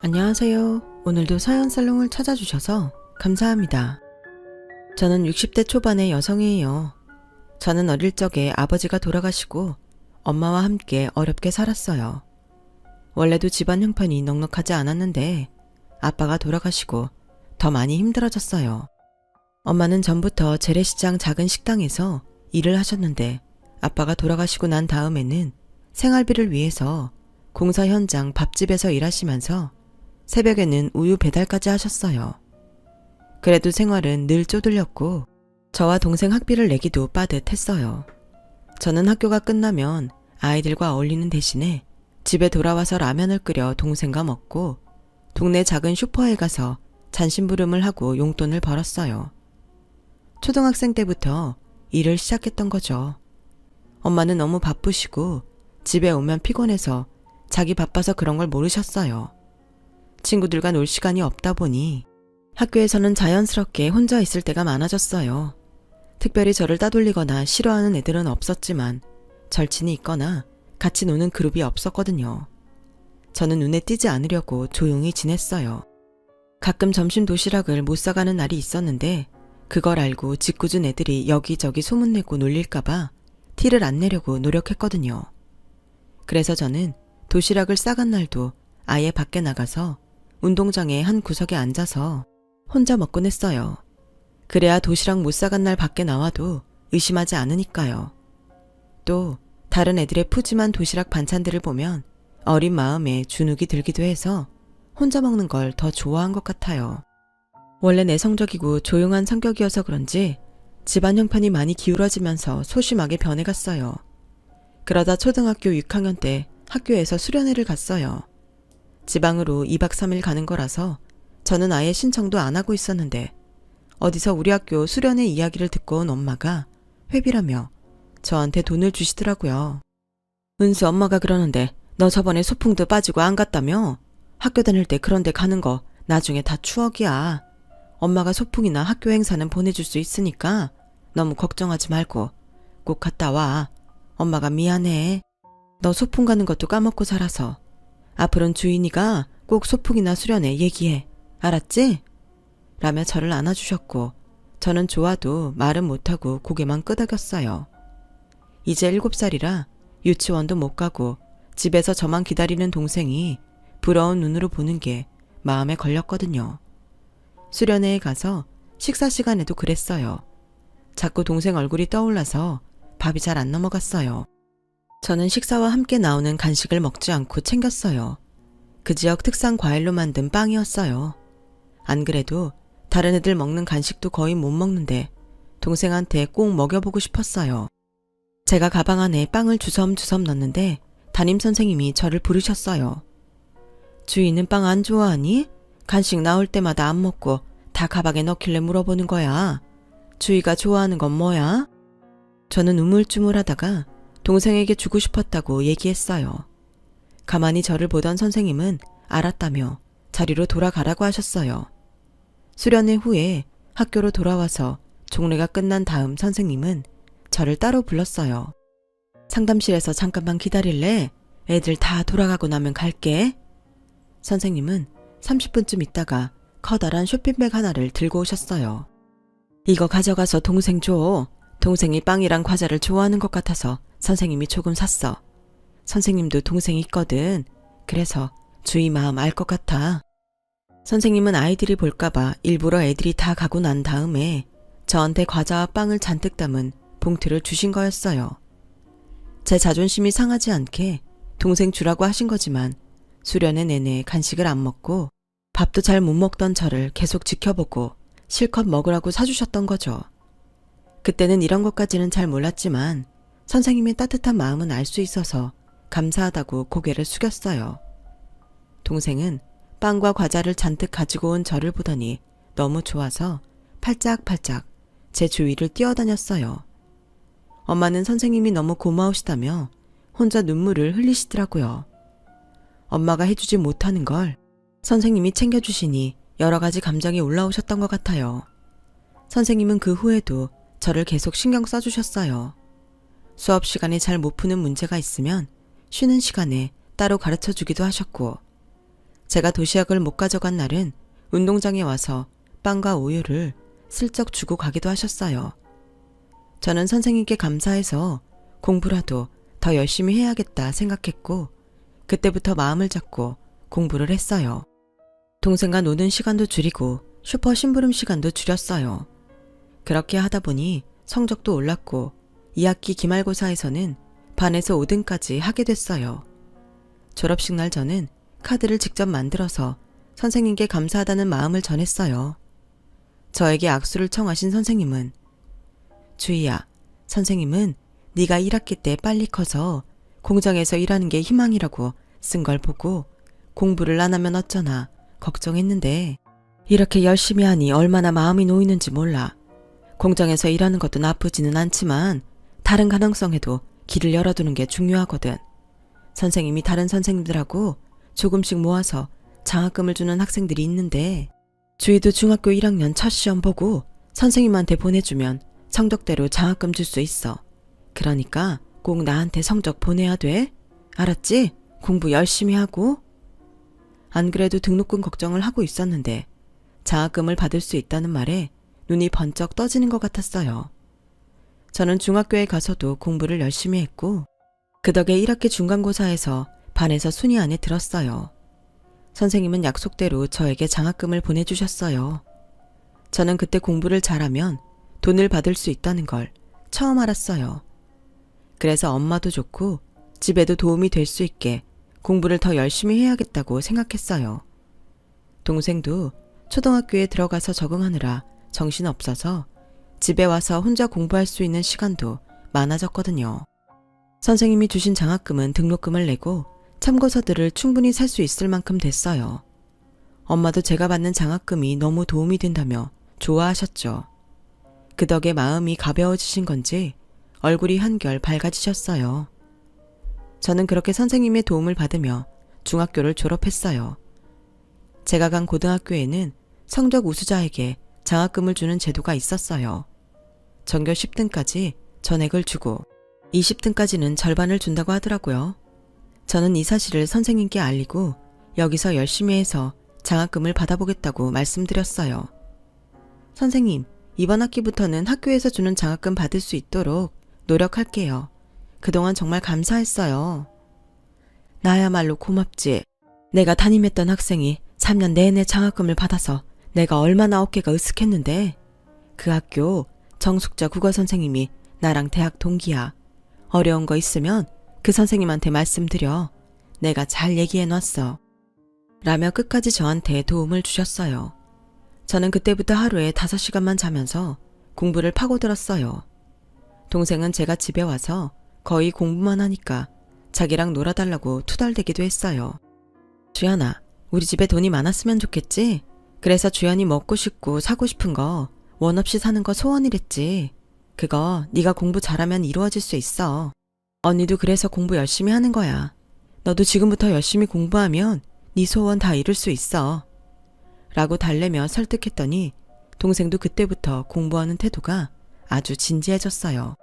안녕하세요. 오늘도 서연살롱을 찾아주셔서 감사합니다. 저는 60대 초반의 여성이에요. 저는 어릴 적에 아버지가 돌아가시고 엄마와 함께 어렵게 살았어요. 원래도 집안 형편이 넉넉하지 않았는데 아빠가 돌아가시고 더 많이 힘들어졌어요. 엄마는 전부터 재래시장 작은 식당에서 일을 하셨는데 아빠가 돌아가시고 난 다음에는 생활비를 위해서 공사 현장 밥집에서 일하시면서 새벽에는 우유 배달까지 하셨어요. 그래도 생활은 늘 쪼들렸고 저와 동생 학비를 내기도 빠듯했어요. 저는 학교가 끝나면 아이들과 어울리는 대신에 집에 돌아와서 라면을 끓여 동생과 먹고 동네 작은 슈퍼에 가서 잔심부름을 하고 용돈을 벌었어요. 초등학생 때부터 일을 시작했던 거죠. 엄마는 너무 바쁘시고 집에 오면 피곤해서 자기 바빠서 그런 걸 모르셨어요. 친구들과 놀 시간이 없다 보니 학교에서는 자연스럽게 혼자 있을 때가 많아졌어요. 특별히 저를 따돌리거나 싫어하는 애들은 없었지만 절친이 있거나 같이 노는 그룹이 없었거든요. 저는 눈에 띄지 않으려고 조용히 지냈어요. 가끔 점심 도시락을 못 사가는 날이 있었는데 그걸 알고 짓궂은 애들이 여기저기 소문내고 놀릴까봐 티를 안 내려고 노력했거든요. 그래서 저는 도시락을 싸간 날도 아예 밖에 나가서 운동장의 한 구석에 앉아서 혼자 먹곤 했어요. 그래야 도시락 못 사간 날 밖에 나와도 의심하지 않으니까요. 또 다른 애들의 푸짐한 도시락 반찬들을 보면 어린 마음에 주눅이 들기도 해서 혼자 먹는 걸 더 좋아한 것 같아요. 원래 내성적이고 조용한 성격이어서 그런지 집안 형편이 많이 기울어지면서 소심하게 변해갔어요. 그러다 초등학교 6학년 때 학교에서 수련회를 갔어요. 지방으로 2박 3일 가는 거라서 저는 아예 신청도 안 하고 있었는데 어디서 우리 학교 수련회 이야기를 듣고 온 엄마가 회비라며 저한테 돈을 주시더라고요. 은수 엄마가 그러는데 너 저번에 소풍도 빠지고 안 갔다며? 학교 다닐 때 그런 데 가는 거 나중에 다 추억이야. 엄마가 소풍이나 학교 행사는 보내줄 수 있으니까 너무 걱정하지 말고 꼭 갔다 와. 엄마가 미안해. 너 소풍 가는 것도 까먹고 살아서 앞으로는 주인이가 꼭 소풍이나 수련회 얘기해. 알았지? 라며 저를 안아주셨고 저는 좋아도 말은 못하고 고개만 끄덕였어요. 이제 7살이라 유치원도 못 가고 집에서 저만 기다리는 동생이 부러운 눈으로 보는 게 마음에 걸렸거든요. 수련회에 가서 식사 시간에도 그랬어요. 자꾸 동생 얼굴이 떠올라서 밥이 잘 안 넘어갔어요. 저는 식사와 함께 나오는 간식을 먹지 않고 챙겼어요. 그 지역 특산 과일로 만든 빵이었어요. 안 그래도 다른 애들 먹는 간식도 거의 못 먹는데 동생한테 꼭 먹여보고 싶었어요. 제가 가방 안에 빵을 주섬주섬 넣는데 담임선생님이 저를 부르셨어요. 주희는 빵 안 좋아하니? 간식 나올 때마다 안 먹고 다 가방에 넣길래 물어보는 거야. 주희가 좋아하는 건 뭐야? 저는 우물쭈물하다가 동생에게 주고 싶었다고 얘기했어요. 가만히 저를 보던 선생님은 알았다며 자리로 돌아가라고 하셨어요. 수련회 후에 학교로 돌아와서 종례가 끝난 다음 선생님은 저를 따로 불렀어요. 상담실에서 잠깐만 기다릴래? 애들 다 돌아가고 나면 갈게. 선생님은 30분쯤 있다가 커다란 쇼핑백 하나를 들고 오셨어요. 이거 가져가서 동생 줘. 동생이 빵이랑 과자를 좋아하는 것 같아서 선생님이 조금 샀어. 선생님도 동생 있거든. 그래서 주희 마음 알 것 같아. 선생님은 아이들이 볼까봐 일부러 애들이 다 가고 난 다음에 저한테 과자와 빵을 잔뜩 담은 봉투를 주신 거였어요. 제 자존심이 상하지 않게 동생 주라고 하신 거지만 수련회 내내 간식을 안 먹고 밥도 잘 못 먹던 저를 계속 지켜보고 실컷 먹으라고 사주셨던 거죠. 그때는 이런 것까지는 잘 몰랐지만 선생님의 따뜻한 마음은 알 수 있어서 감사하다고 고개를 숙였어요. 동생은 빵과 과자를 잔뜩 가지고 온 저를 보더니 너무 좋아서 팔짝팔짝 제 주위를 뛰어다녔어요. 엄마는 선생님이 너무 고마우시다며 혼자 눈물을 흘리시더라고요. 엄마가 해주지 못하는 걸 선생님이 챙겨주시니 여러 가지 감정이 올라오셨던 것 같아요. 선생님은 그 후에도 저를 계속 신경 써주셨어요. 수업 시간에 잘 못 푸는 문제가 있으면 쉬는 시간에 따로 가르쳐 주기도 하셨고 제가 도시락을 못 가져간 날은 운동장에 와서 빵과 우유를 슬쩍 주고 가기도 하셨어요. 저는 선생님께 감사해서 공부라도 더 열심히 해야겠다 생각했고 그때부터 마음을 잡고 공부를 했어요. 동생과 노는 시간도 줄이고 슈퍼 심부름 시간도 줄였어요. 그렇게 하다 보니 성적도 올랐고 2학기 기말고사에서는 반에서 5등까지 하게 됐어요. 졸업식 날 저는 카드를 직접 만들어서 선생님께 감사하다는 마음을 전했어요. 저에게 악수를 청하신 선생님은 주희야, 선생님은 네가 1학기 때 빨리 커서 공장에서 일하는 게 희망이라고 쓴 걸 보고 공부를 안 하면 어쩌나 걱정했는데 이렇게 열심히 하니 얼마나 마음이 놓이는지 몰라. 공장에서 일하는 것도 나쁘지는 않지만 다른 가능성에도 길을 열어두는 게 중요하거든. 선생님이 다른 선생님들하고 조금씩 모아서 장학금을 주는 학생들이 있는데 주희도 중학교 1학년 첫 시험 보고 선생님한테 보내주면 성적대로 장학금 줄 수 있어. 그러니까 꼭 나한테 성적 보내야 돼. 알았지? 공부 열심히 하고. 안 그래도 등록금 걱정을 하고 있었는데 장학금을 받을 수 있다는 말에 눈이 번쩍 떠지는 것 같았어요. 저는 중학교에 가서도 공부를 열심히 했고 그 덕에 1학기 중간고사에서 반에서 순위 안에 들었어요. 선생님은 약속대로 저에게 장학금을 보내주셨어요. 저는 그때 공부를 잘하면 돈을 받을 수 있다는 걸 처음 알았어요. 그래서 엄마도 좋고 집에도 도움이 될 수 있게 공부를 더 열심히 해야겠다고 생각했어요. 동생도 초등학교에 들어가서 적응하느라 정신없어서 집에 와서 혼자 공부할 수 있는 시간도 많아졌거든요. 선생님이 주신 장학금은 등록금을 내고 참고서들을 충분히 살 수 있을 만큼 됐어요. 엄마도 제가 받는 장학금이 너무 도움이 된다며 좋아하셨죠. 그 덕에 마음이 가벼워지신 건지 얼굴이 한결 밝아지셨어요. 저는 그렇게 선생님의 도움을 받으며 중학교를 졸업했어요. 제가 간 고등학교에는 성적 우수자에게 장학금을 주는 제도가 있었어요. 전교 10등까지 전액을 주고 20등까지는 절반을 준다고 하더라고요. 저는 이 사실을 선생님께 알리고 여기서 열심히 해서 장학금을 받아보겠다고 말씀드렸어요. 선생님, 이번 학기부터는 학교에서 주는 장학금 받을 수 있도록 노력할게요. 그동안 정말 감사했어요. 나야말로 고맙지. 내가 담임했던 학생이 3년 내내 장학금을 받아서 내가 얼마나 어깨가 으쓱했는데 그 학교 정숙자 국어 선생님이 나랑 대학 동기야. 어려운 거 있으면 그 선생님한테 말씀드려. 내가 잘 얘기해놨어. 라며 끝까지 저한테 도움을 주셨어요. 저는 그때부터 하루에 5시간만 자면서 공부를 파고들었어요. 동생은 제가 집에 와서 거의 공부만 하니까 자기랑 놀아달라고 투덜대기도 했어요. 주연아, 우리 집에 돈이 많았으면 좋겠지? 그래서 주연이 먹고 싶고 사고 싶은 거 원 없이 사는 거 소원이랬지. 그거 네가 공부 잘하면 이루어질 수 있어. 언니도 그래서 공부 열심히 하는 거야. 너도 지금부터 열심히 공부하면 네 소원 다 이룰 수 있어. 라고 달래며 설득했더니 동생도 그때부터 공부하는 태도가 아주 진지해졌어요.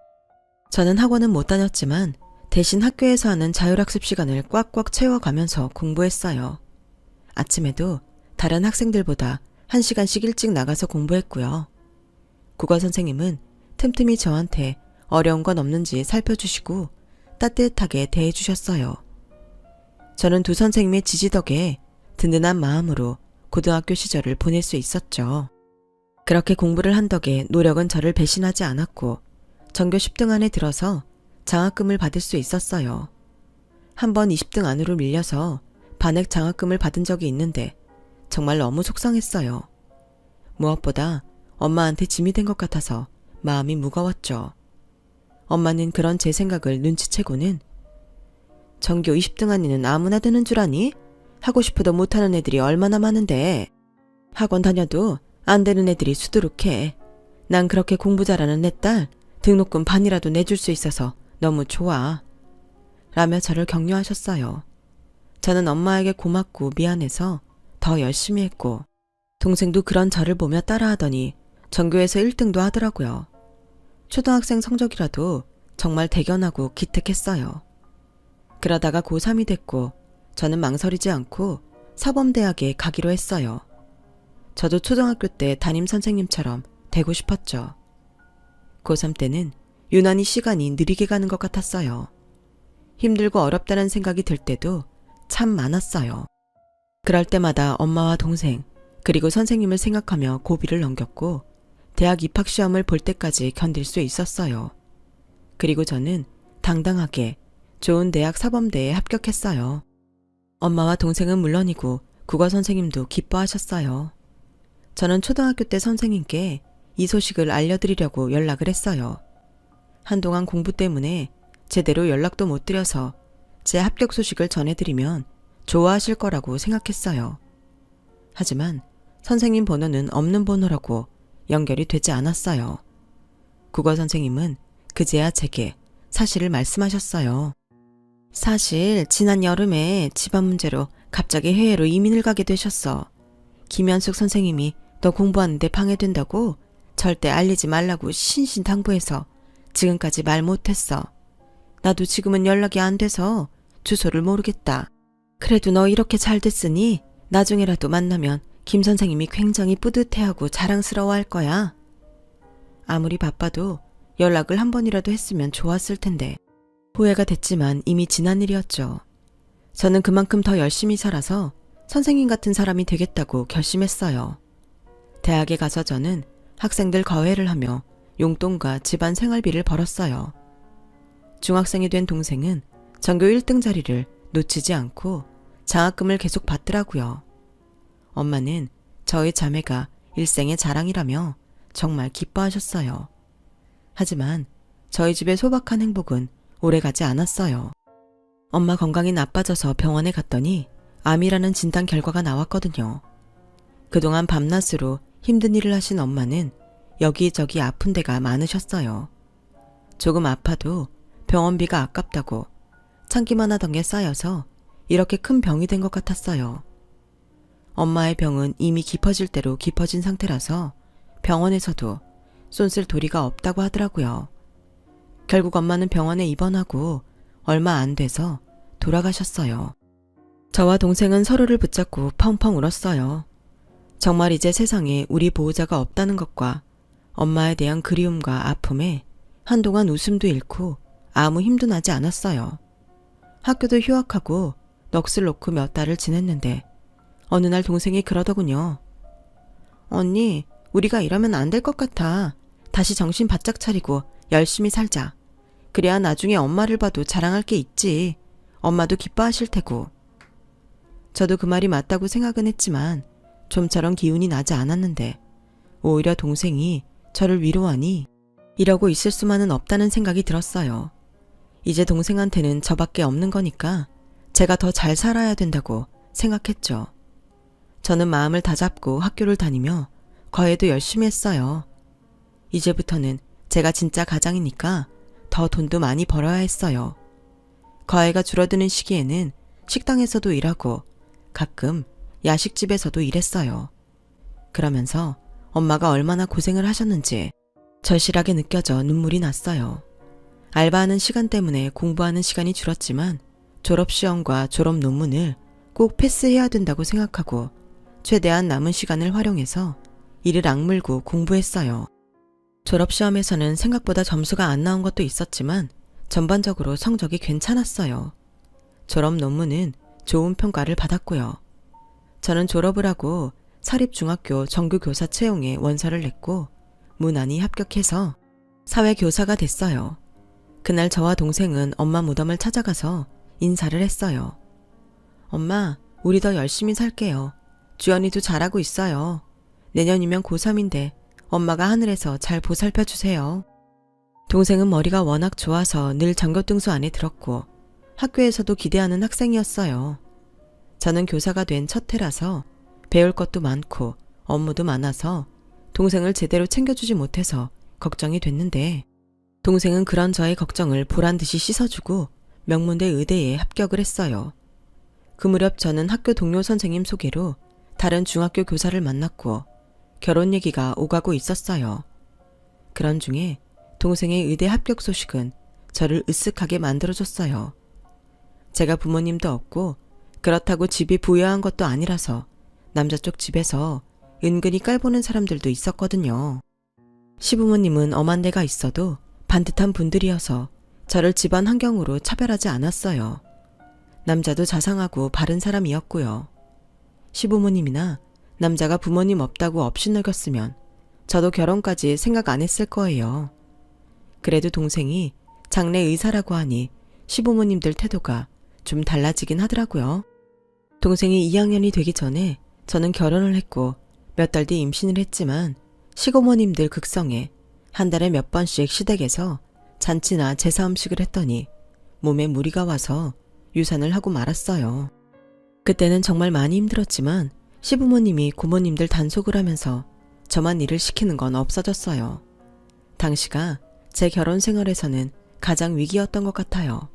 저는 학원은 못 다녔지만 대신 학교에서 하는 자율학습 시간을 꽉꽉 채워가면서 공부했어요. 아침에도 다른 학생들보다 1시간씩 일찍 나가서 공부했고요. 국어 선생님은 틈틈이 저한테 어려운 건 없는지 살펴주시고 따뜻하게 대해주셨어요. 저는 두 선생님의 지지 덕에 든든한 마음으로 고등학교 시절을 보낼 수 있었죠. 그렇게 공부를 한 덕에 노력은 저를 배신하지 않았고 전교 10등 안에 들어서 장학금을 받을 수 있었어요. 한 번 20등 안으로 밀려서 반액 장학금을 받은 적이 있는데 정말 너무 속상했어요. 무엇보다 엄마한테 짐이 된 것 같아서 마음이 무거웠죠. 엄마는 그런 제 생각을 눈치채고는 전교 20등 안에는 아무나 되는 줄 아니? 하고 싶어도 못하는 애들이 얼마나 많은데. 학원 다녀도 안 되는 애들이 수두룩해. 난 그렇게 공부 잘하는 내 딸 등록금 반이라도 내줄 수 있어서 너무 좋아. 라며 저를 격려하셨어요. 저는 엄마에게 고맙고 미안해서 더 열심히 했고 동생도 그런 저를 보며 따라하더니 전교에서 1등도 하더라고요. 초등학생 성적이라도 정말 대견하고 기특했어요. 그러다가 고3이 됐고 저는 망설이지 않고 사범대학에 가기로 했어요. 저도 초등학교 때 담임 선생님처럼 되고 싶었죠. 고3 때는 유난히 시간이 느리게 가는 것 같았어요. 힘들고 어렵다는 생각이 들 때도 참 많았어요. 그럴 때마다 엄마와 동생, 그리고 선생님을 생각하며 고비를 넘겼고 대학 입학시험을 볼 때까지 견딜 수 있었어요. 그리고 저는 당당하게 좋은 대학 사범대에 합격했어요. 엄마와 동생은 물론이고 국어 선생님도 기뻐하셨어요. 저는 초등학교 때 선생님께 이 소식을 알려드리려고 연락을 했어요. 한동안 공부 때문에 제대로 연락도 못 드려서 제 합격 소식을 전해드리면 좋아하실 거라고 생각했어요. 하지만 선생님 번호는 없는 번호라고 연결이 되지 않았어요. 국어 선생님은 그제야 제게 사실을 말씀하셨어요. 사실 지난 여름에 집안 문제로 갑자기 해외로 이민을 가게 되셨어. 김현숙 선생님이 너 공부하는데 방해된다고 절대 알리지 말라고 신신당부해서 지금까지 말 못했어. 나도 지금은 연락이 안 돼서 주소를 모르겠다. 그래도 너 이렇게 잘 됐으니 나중에라도 만나면 김 선생님이 굉장히 뿌듯해하고 자랑스러워할 거야. 아무리 바빠도 연락을 한 번이라도 했으면 좋았을 텐데 후회가 됐지만 이미 지난 일이었죠. 저는 그만큼 더 열심히 살아서 선생님 같은 사람이 되겠다고 결심했어요. 대학에 가서 저는 학생들 거회를 하며 용돈과 집안 생활비를 벌었어요. 중학생이 된 동생은 전교 1등 자리를 놓치지 않고 장학금을 계속 받더라고요. 엄마는 저희 자매가 일생의 자랑이라며 정말 기뻐하셨어요. 하지만 저희 집의 소박한 행복은 오래가지 않았어요. 엄마 건강이 나빠져서 병원에 갔더니 암이라는 진단 결과가 나왔거든요. 그동안 밤낮으로 힘든 일을 하신 엄마는 여기저기 아픈 데가 많으셨어요. 조금 아파도 병원비가 아깝다고 참기만 하던 게 쌓여서 이렇게 큰 병이 된 것 같았어요. 엄마의 병은 이미 깊어질 대로 깊어진 상태라서 병원에서도 쏜쓸 도리가 없다고 하더라고요. 결국 엄마는 병원에 입원하고 얼마 안 돼서 돌아가셨어요. 저와 동생은 서로를 붙잡고 펑펑 울었어요. 정말 이제 세상에 우리 보호자가 없다는 것과 엄마에 대한 그리움과 아픔에 한동안 웃음도 잃고 아무 힘도 나지 않았어요. 학교도 휴학하고 넋을 놓고 몇 달을 지냈는데 어느 날 동생이 그러더군요. 언니, 우리가 이러면 안 될 것 같아. 다시 정신 바짝 차리고 열심히 살자. 그래야 나중에 엄마를 봐도 자랑할 게 있지. 엄마도 기뻐하실 테고. 저도 그 말이 맞다고 생각은 했지만 좀처럼 기운이 나지 않았는데 오히려 동생이 저를 위로하니 이러고 있을 수만은 없다는 생각이 들었어요. 이제 동생한테는 저밖에 없는 거니까 제가 더 잘 살아야 된다고 생각했죠. 저는 마음을 다잡고 학교를 다니며 과외도 열심히 했어요. 이제부터는 제가 진짜 가장이니까 더 돈도 많이 벌어야 했어요. 과외가 줄어드는 시기에는 식당에서도 일하고 가끔 야식집에서도 일했어요. 그러면서 엄마가 얼마나 고생을 하셨는지 절실하게 느껴져 눈물이 났어요. 알바하는 시간 때문에 공부하는 시간이 줄었지만 졸업시험과 졸업 논문을 꼭 패스해야 된다고 생각하고 최대한 남은 시간을 활용해서 이를 악물고 공부했어요. 졸업시험에서는 생각보다 점수가 안 나온 것도 있었지만 전반적으로 성적이 괜찮았어요. 졸업 논문은 좋은 평가를 받았고요. 저는 졸업을 하고 사립중학교 정규교사 채용에 원서를 냈고 무난히 합격해서 사회교사가 됐어요. 그날 저와 동생은 엄마 무덤을 찾아가서 인사를 했어요. 엄마, 우리 더 열심히 살게요. 주연이도 잘하고 있어요. 내년이면 고3인데 엄마가 하늘에서 잘 보살펴 주세요. 동생은 머리가 워낙 좋아서 늘 전교등수 안에 들었고 학교에서도 기대하는 학생이었어요. 저는 교사가 된 첫 해라서 배울 것도 많고 업무도 많아서 동생을 제대로 챙겨주지 못해서 걱정이 됐는데 동생은 그런 저의 걱정을 보란듯이 씻어주고 명문대 의대에 합격을 했어요. 그 무렵 저는 학교 동료 선생님 소개로 다른 중학교 교사를 만났고 결혼 얘기가 오가고 있었어요. 그런 중에 동생의 의대 합격 소식은 저를 으쓱하게 만들어줬어요. 제가 부모님도 없고 그렇다고 집이 부유한 것도 아니라서 남자 쪽 집에서 은근히 깔보는 사람들도 있었거든요. 시부모님은 엄한 데가 있어도 반듯한 분들이어서 저를 집안 환경으로 차별하지 않았어요. 남자도 자상하고 바른 사람이었고요. 시부모님이나 남자가 부모님 없다고 업신여겼으면 저도 결혼까지 생각 안 했을 거예요. 그래도 동생이 장래 의사라고 하니 시부모님들 태도가 좀 달라지긴 하더라고요. 동생이 2학년이 되기 전에 저는 결혼을 했고 몇 달 뒤 임신을 했지만 시고모님들 극성에 한 달에 몇 번씩 시댁에서 잔치나 제사 음식을 했더니 몸에 무리가 와서 유산을 하고 말았어요. 그때는 정말 많이 힘들었지만 시부모님이 고모님들 단속을 하면서 저만 일을 시키는 건 없어졌어요. 당시가 제 결혼 생활에서는 가장 위기였던 것 같아요.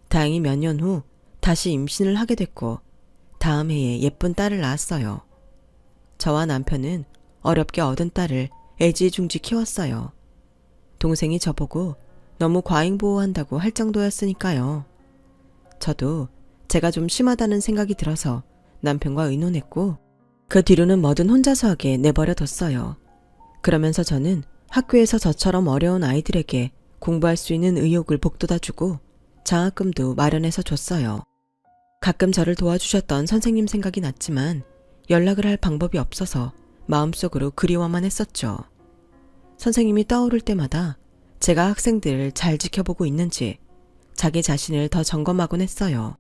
다행히 몇 년 후 다시 임신을 하게 됐고 다음 해에 예쁜 딸을 낳았어요. 저와 남편은 어렵게 얻은 딸을 애지중지 키웠어요. 동생이 저보고 너무 과잉보호한다고 할 정도였으니까요. 저도 제가 좀 심하다는 생각이 들어서 남편과 의논했고 그 뒤로는 뭐든 혼자서 하게 내버려뒀어요. 그러면서 저는 학교에서 저처럼 어려운 아이들에게 공부할 수 있는 의욕을 북돋아주고 장학금도 마련해서 줬어요. 가끔 저를 도와주셨던 선생님 생각이 났지만 연락을 할 방법이 없어서 마음속으로 그리워만 했었죠. 선생님이 떠오를 때마다 제가 학생들을 잘 지켜보고 있는지 자기 자신을 더 점검하곤 했어요.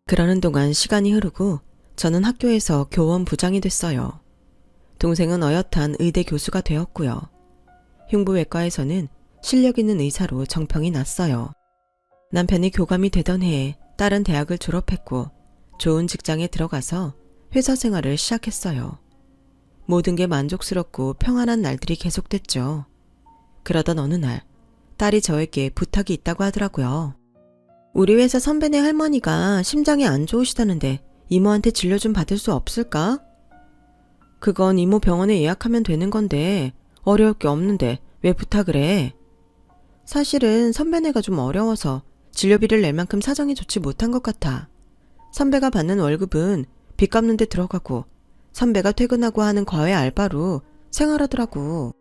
그러는 동안 시간이 흐르고 저는 학교에서 교원 부장이 됐어요. 동생은 어엿한 의대 교수가 되었고요. 흉부외과에서는 실력 있는 의사로 정평이 났어요. 남편이 교감이 되던 해에 딸은 대학을 졸업했고 좋은 직장에 들어가서 회사 생활을 시작했어요. 모든 게 만족스럽고 평안한 날들이 계속됐죠. 그러던 어느 날 딸이 저에게 부탁이 있다고 하더라고요. 우리 회사 선배네 할머니가 심장이 안 좋으시다는데 이모한테 진료 좀 받을 수 없을까? 그건 이모 병원에 예약하면 되는 건데 어려울 게 없는데 왜 부탁을 해? 사실은 선배네가 좀 어려워서 진료비를 낼 만큼 사정이 좋지 못한 것 같아. 선배가 받는 월급은 빚 갚는 데 들어가고 선배가 퇴근하고 하는 과외 알바로 생활하더라고.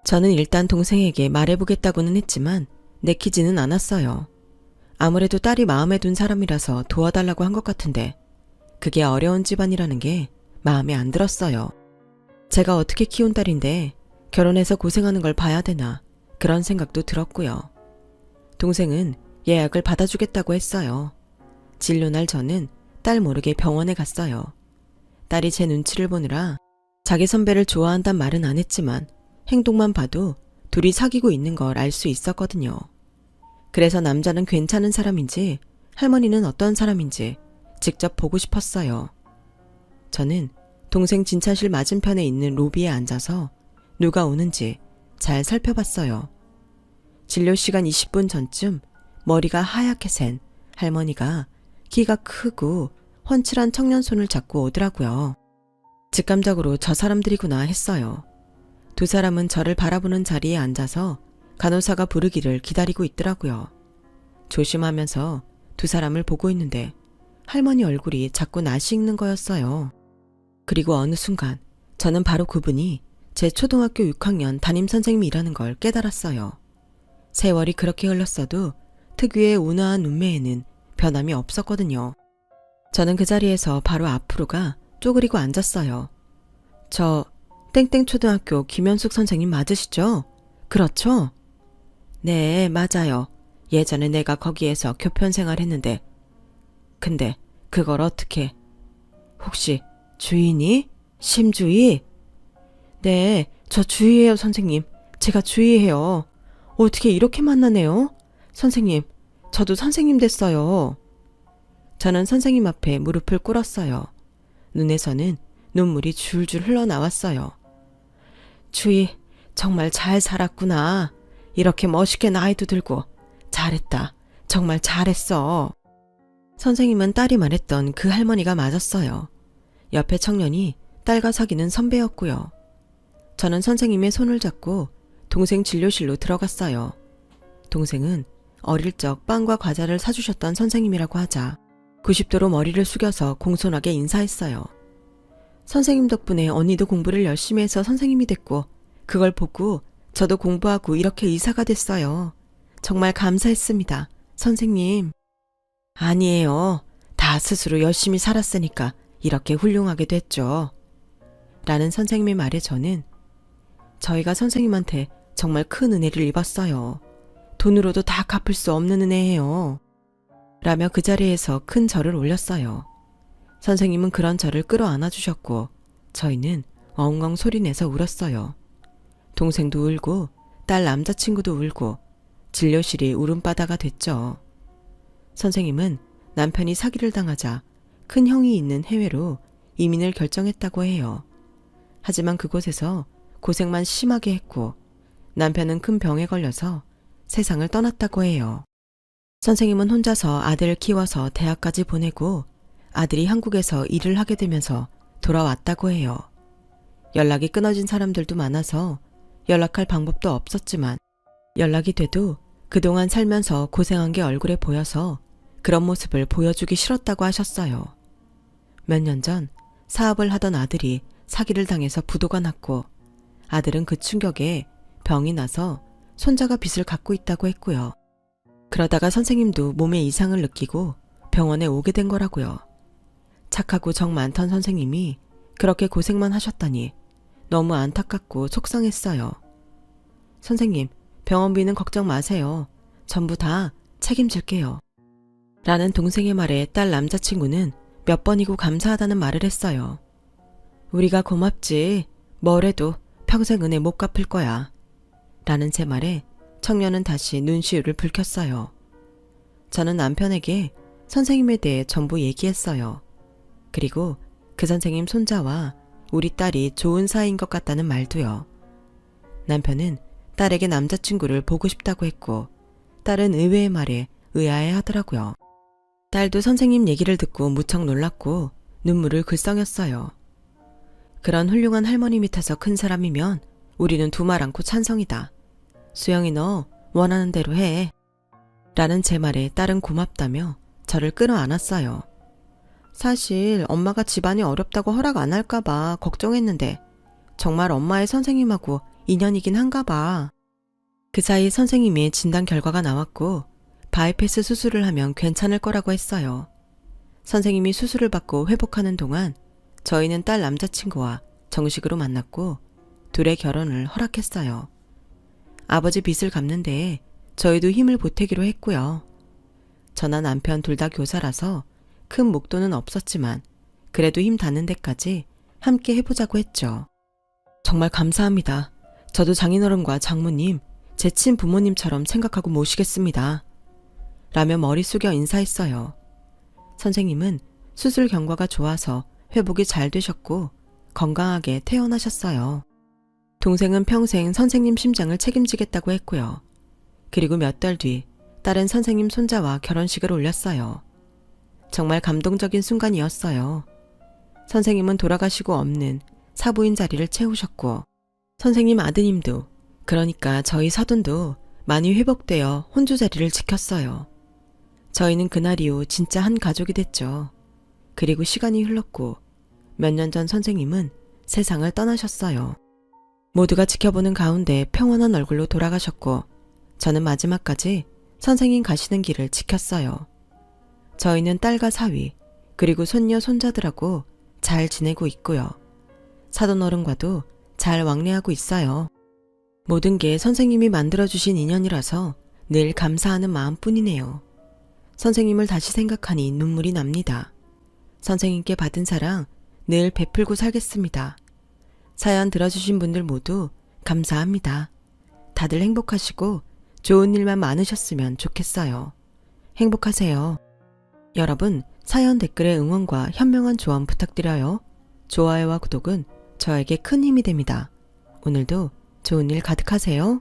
저는 일단 동생에게 말해보겠다고는 했지만 내키지는 않았어요. 아무래도 딸이 마음에 둔 사람이라서 도와달라고 한 것 같은데 그게 어려운 집안이라는 게 마음에 안 들었어요. 제가 어떻게 키운 딸인데 결혼해서 고생하는 걸 봐야 되나 그런 생각도 들었고요. 동생은 예약을 받아주겠다고 했어요. 진료날 저는 딸 모르게 병원에 갔어요. 딸이 제 눈치를 보느라 자기 선배를 좋아한단 말은 안 했지만 행동만 봐도 둘이 사귀고 있는 걸 알 수 있었거든요. 그래서 남자는 괜찮은 사람인지 할머니는 어떤 사람인지 직접 보고 싶었어요. 저는 동생 진찰실 맞은편에 있는 로비에 앉아서 누가 오는지 잘 살펴봤어요. 진료 시간 20분 전쯤 머리가 하얗게 센 할머니가 키가 크고 훤칠한 청년 손을 잡고 오더라고요. 직감적으로 저 사람들이구나 했어요. 두 사람은 저를 바라보는 자리에 앉아서 간호사가 부르기를 기다리고 있더라고요. 조심하면서 두 사람을 보고 있는데 할머니 얼굴이 자꾸 낯이 익는 거였어요. 그리고 어느 순간 저는 바로 그분이 제 초등학교 6학년 담임선생님이라는 걸 깨달았어요. 세월이 그렇게 흘렀어도 특유의 온화한 눈매에는 변함이 없었거든요. 저는 그 자리에서 바로 앞으로 가 쪼그리고 앉았어요. 저 땡땡초등학교 김현숙 선생님 맞으시죠? 그렇죠? 네, 맞아요. 예전에 내가 거기에서 교편 생활했는데 근데 그걸 어떻게... 혹시 주인이? 심주희? 네, 저 주희예요, 선생님. 제가 주희예요. 어떻게 이렇게 만나네요? 선생님, 저도 선생님 됐어요. 저는 선생님 앞에 무릎을 꿇었어요. 눈에서는 눈물이 줄줄 흘러나왔어요. 주희, 정말 잘 살았구나. 이렇게 멋있게 나이도 들고 잘했다. 정말 잘했어. 선생님은 딸이 말했던 그 할머니가 맞았어요. 옆에 청년이 딸과 사귀는 선배였고요. 저는 선생님의 손을 잡고 동생 진료실로 들어갔어요. 동생은 어릴 적 빵과 과자를 사주셨던 선생님이라고 하자 90도로 머리를 숙여서 공손하게 인사했어요. 선생님 덕분에 언니도 공부를 열심히 해서 선생님이 됐고 그걸 보고 저도 공부하고 이렇게 의사가 됐어요. 정말 감사했습니다. 선생님. 아니에요. 다 스스로 열심히 살았으니까 이렇게 훌륭하게 됐죠. 라는 선생님의 말에 저는 저희가 선생님한테 정말 큰 은혜를 입었어요. 돈으로도 다 갚을 수 없는 은혜예요. 라며 그 자리에서 큰 절을 올렸어요. 선생님은 그런 저를 끌어안아 주셨고 저희는 엉엉 소리내서 울었어요. 동생도 울고 딸 남자친구도 울고 진료실이 울음바다가 됐죠. 선생님은 남편이 사기를 당하자 큰 형이 있는 해외로 이민을 결정했다고 해요. 하지만 그곳에서 고생만 심하게 했고 남편은 큰 병에 걸려서 세상을 떠났다고 해요. 선생님은 혼자서 아들을 키워서 대학까지 보내고 아들이 한국에서 일을 하게 되면서 돌아왔다고 해요. 연락이 끊어진 사람들도 많아서 연락할 방법도 없었지만 연락이 돼도 그동안 살면서 고생한 게 얼굴에 보여서 그런 모습을 보여주기 싫었다고 하셨어요. 몇 년 전 사업을 하던 아들이 사기를 당해서 부도가 났고 아들은 그 충격에 병이 나서 손자가 빚을 갚고 있다고 했고요. 그러다가 선생님도 몸에 이상을 느끼고 병원에 오게 된 거라고요. 착하고 정 많던 선생님이 그렇게 고생만 하셨다니 너무 안타깝고 속상했어요. 선생님, 병원비는 걱정 마세요. 전부 다 책임질게요. 라는 동생의 말에 딸 남자친구는 몇 번이고 감사하다는 말을 했어요. 우리가 고맙지. 뭐래도 평생 은혜 못 갚을 거야. 라는 제 말에 청년은 다시 눈시울을 붉혔어요. 저는 남편에게 선생님에 대해 전부 얘기했어요. 그리고 그 선생님 손자와 우리 딸이 좋은 사이인 것 같다는 말도요. 남편은 딸에게 남자친구를 보고 싶다고 했고 딸은 의외의 말에 의아해 하더라고요. 딸도 선생님 얘기를 듣고 무척 놀랐고 눈물을 글썽였어요. 그런 훌륭한 할머니 밑에서 큰 사람이면 우리는 두말 않고 찬성이다. 수영이 너 원하는 대로 해. 라는 제 말에 딸은 고맙다며 저를 끌어안았어요. 사실 엄마가 집안이 어렵다고 허락 안 할까 봐 걱정했는데 정말 엄마의 선생님하고 인연이긴 한가 봐. 그 사이 선생님의 진단 결과가 나왔고 바이패스 수술을 하면 괜찮을 거라고 했어요. 선생님이 수술을 받고 회복하는 동안 저희는 딸 남자친구와 정식으로 만났고 둘의 결혼을 허락했어요. 아버지 빚을 갚는 데에 저희도 힘을 보태기로 했고요. 저나 남편 둘 다 교사라서 큰 목돈은 없었지만 그래도 힘 닿는 데까지 함께 해보자고 했죠. 정말 감사합니다. 저도 장인어른과 장모님, 제 친부모님처럼 생각하고 모시겠습니다. 라며 머리 숙여 인사했어요. 선생님은 수술 경과가 좋아서 회복이 잘 되셨고 건강하게 퇴원하셨어요. 동생은 평생 선생님 심장을 책임지겠다고 했고요. 그리고 몇 달 뒤 딸은 선생님 손자와 결혼식을 올렸어요. 정말 감동적인 순간이었어요. 선생님은 돌아가시고 없는 사부인 자리를 채우셨고 선생님 아드님도 그러니까 저희 사돈도 많이 회복되어 혼주 자리를 지켰어요. 저희는 그날 이후 진짜 한 가족이 됐죠. 그리고 시간이 흘렀고 몇 년 전 선생님은 세상을 떠나셨어요. 모두가 지켜보는 가운데 평온한 얼굴로 돌아가셨고 저는 마지막까지 선생님 가시는 길을 지켰어요. 저희는 딸과 사위 그리고 손녀 손자들하고 잘 지내고 있고요. 사돈어른과도 잘 왕래하고 있어요. 모든 게 선생님이 만들어주신 인연이라서 늘 감사하는 마음뿐이네요. 선생님을 다시 생각하니 눈물이 납니다. 선생님께 받은 사랑 늘 베풀고 살겠습니다. 사연 들어주신 분들 모두 감사합니다. 다들 행복하시고 좋은 일만 많으셨으면 좋겠어요. 행복하세요. 여러분, 사연 댓글에 응원과 현명한 조언 부탁드려요. 좋아요와 구독은 저에게 큰 힘이 됩니다. 오늘도 좋은 일 가득하세요.